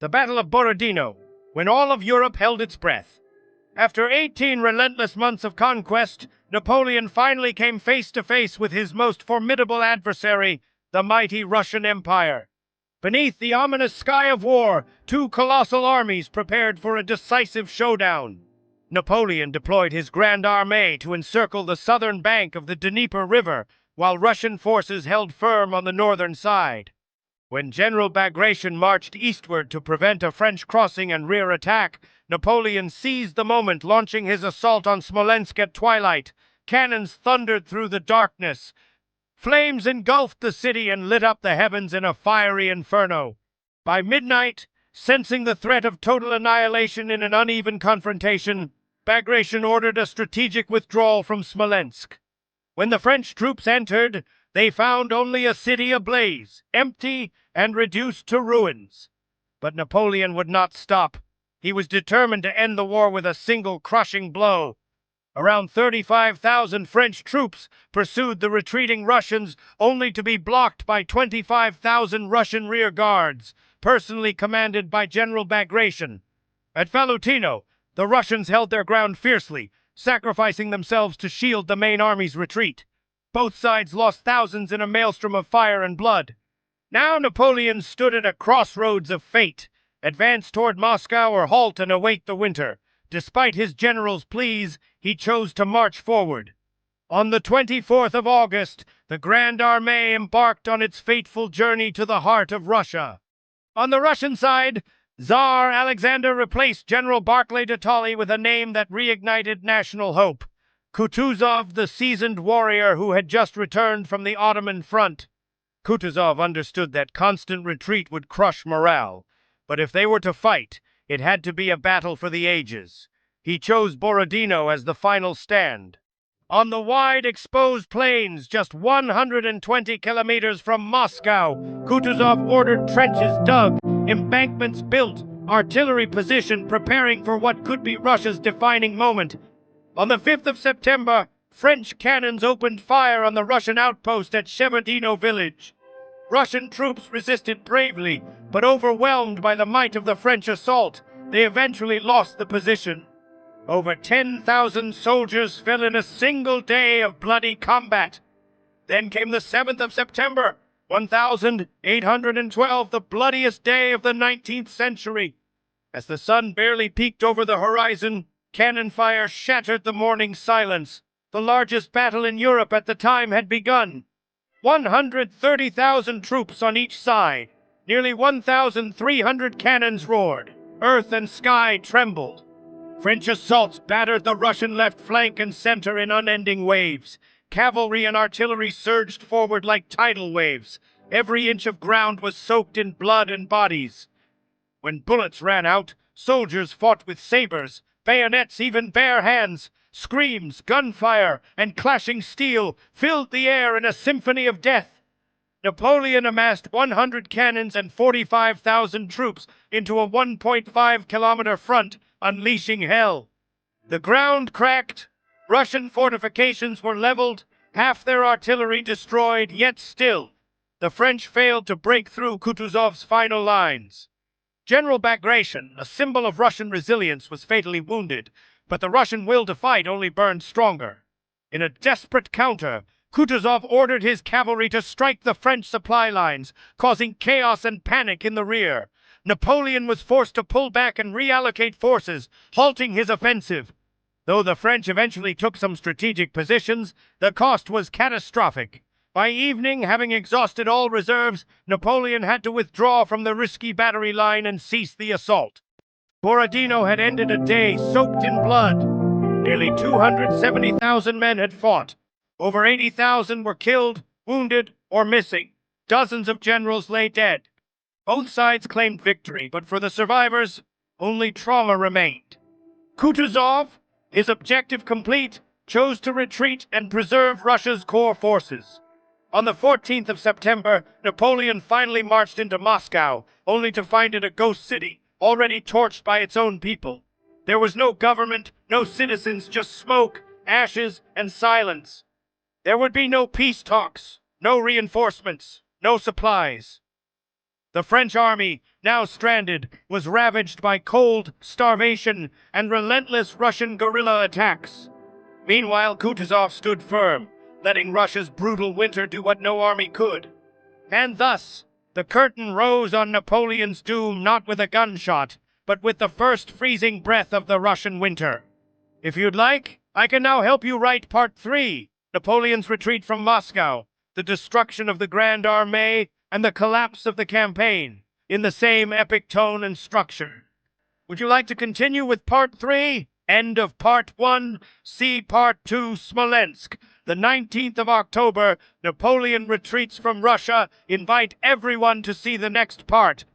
The Battle of Borodino, when all of Europe held its breath. After 18 relentless months of conquest, Napoleon finally came face to face with his most formidable adversary, the mighty Russian Empire. Beneath the ominous sky of war, two colossal armies prepared for a decisive showdown. Napoleon deployed his Grand Armée to encircle the southern bank of the Dnieper River, while Russian forces held firm on the northern side. When General Bagration marched eastward to prevent a French crossing and rear attack, Napoleon seized the moment, launching his assault on Smolensk at twilight. Cannons thundered through the darkness. Flames engulfed the city and lit up the heavens in a fiery inferno. By midnight, sensing the threat of total annihilation in an uneven confrontation, Bagration ordered a strategic withdrawal from Smolensk. When the French troops entered, they found only a city ablaze, empty and reduced to ruins. But Napoleon would not stop. He was determined to end the war with a single crushing blow. Around 35,000 French troops pursued the retreating Russians, only to be blocked by 25,000 Russian rear guards, personally commanded by General Bagration. At Falutino, the Russians held their ground fiercely, sacrificing themselves to shield the main army's retreat. Both sides lost thousands in a maelstrom of fire and blood. Now Napoleon stood at a crossroads of fate: advance toward Moscow or halt and await the winter. Despite his general's pleas, he chose to march forward. On the 24th of August, the Grand Armée embarked on its fateful journey to the heart of Russia. On the Russian side, Tsar Alexander replaced General Barclay de Tolly with a name that reignited national hope: Kutuzov, the seasoned warrior who had just returned from the Ottoman front. Kutuzov understood that constant retreat would crush morale, but if they were to fight, it had to be a battle for the ages. He chose Borodino as the final stand. On the wide exposed plains, just 120 kilometers from Moscow, Kutuzov ordered trenches dug, embankments built, artillery positioned, preparing for what could be Russia's defining moment. On the 5th of September, French cannons opened fire on the Russian outpost at Shevardino village. Russian troops resisted bravely, but overwhelmed by the might of the French assault, they eventually lost the position. Over 10,000 soldiers fell in a single day of bloody combat. Then came the 7th of September, 1812, the bloodiest day of the 19th century. As the sun barely peeked over the horizon, cannon fire shattered the morning silence. The largest battle in Europe at the time had begun. 130,000 troops on each side. Nearly 1,300 cannons roared. Earth and sky trembled. French assaults battered the Russian left flank and center in unending waves. Cavalry and artillery surged forward like tidal waves. Every inch of ground was soaked in blood and bodies. When bullets ran out, soldiers fought with sabers, bayonets, even bare hands. Screams, gunfire, and clashing steel filled the air in a symphony of death. Napoleon amassed 100 cannons and 45,000 troops into a 1.5-kilometer front, unleashing hell. The ground cracked, Russian fortifications were leveled, half their artillery destroyed, yet still, the French failed to break through Kutuzov's final lines. General Bagration, a symbol of Russian resilience, was fatally wounded, but the Russian will to fight only burned stronger. In a desperate counter, Kutuzov ordered his cavalry to strike the French supply lines, causing chaos and panic in the rear. Napoleon was forced to pull back and reallocate forces, halting his offensive. Though the French eventually took some strategic positions, the cost was catastrophic. By evening, having exhausted all reserves, Napoleon had to withdraw from the risky battery line and cease the assault. Borodino had ended a day soaked in blood. Nearly 270,000 men had fought. Over 80,000 were killed, wounded, or missing. Dozens of generals lay dead. Both sides claimed victory, but for the survivors, only trauma remained. Kutuzov, his objective complete, chose to retreat and preserve Russia's core forces. On the 14th of September, Napoleon finally marched into Moscow, only to find it a ghost city, already torched by its own people. There was no government, no citizens, just smoke, ashes, and silence. There would be no peace talks, no reinforcements, no supplies. The French army, now stranded, was ravaged by cold, starvation, and relentless Russian guerrilla attacks. Meanwhile, Kutuzov stood firm, letting Russia's brutal winter do what no army could. And thus, the curtain rose on Napoleon's doom not with a gunshot, but with the first freezing breath of the Russian winter. If you'd like, I can now help you write Part 3, Napoleon's retreat from Moscow, the destruction of the Grand Armée, and the collapse of the campaign, in the same epic tone and structure. Would you like to continue with Part 3? End of Part 1, see Part 2, Smolensk. The 19th of October, Napoleon retreats from Russia. Invite everyone to see the next part.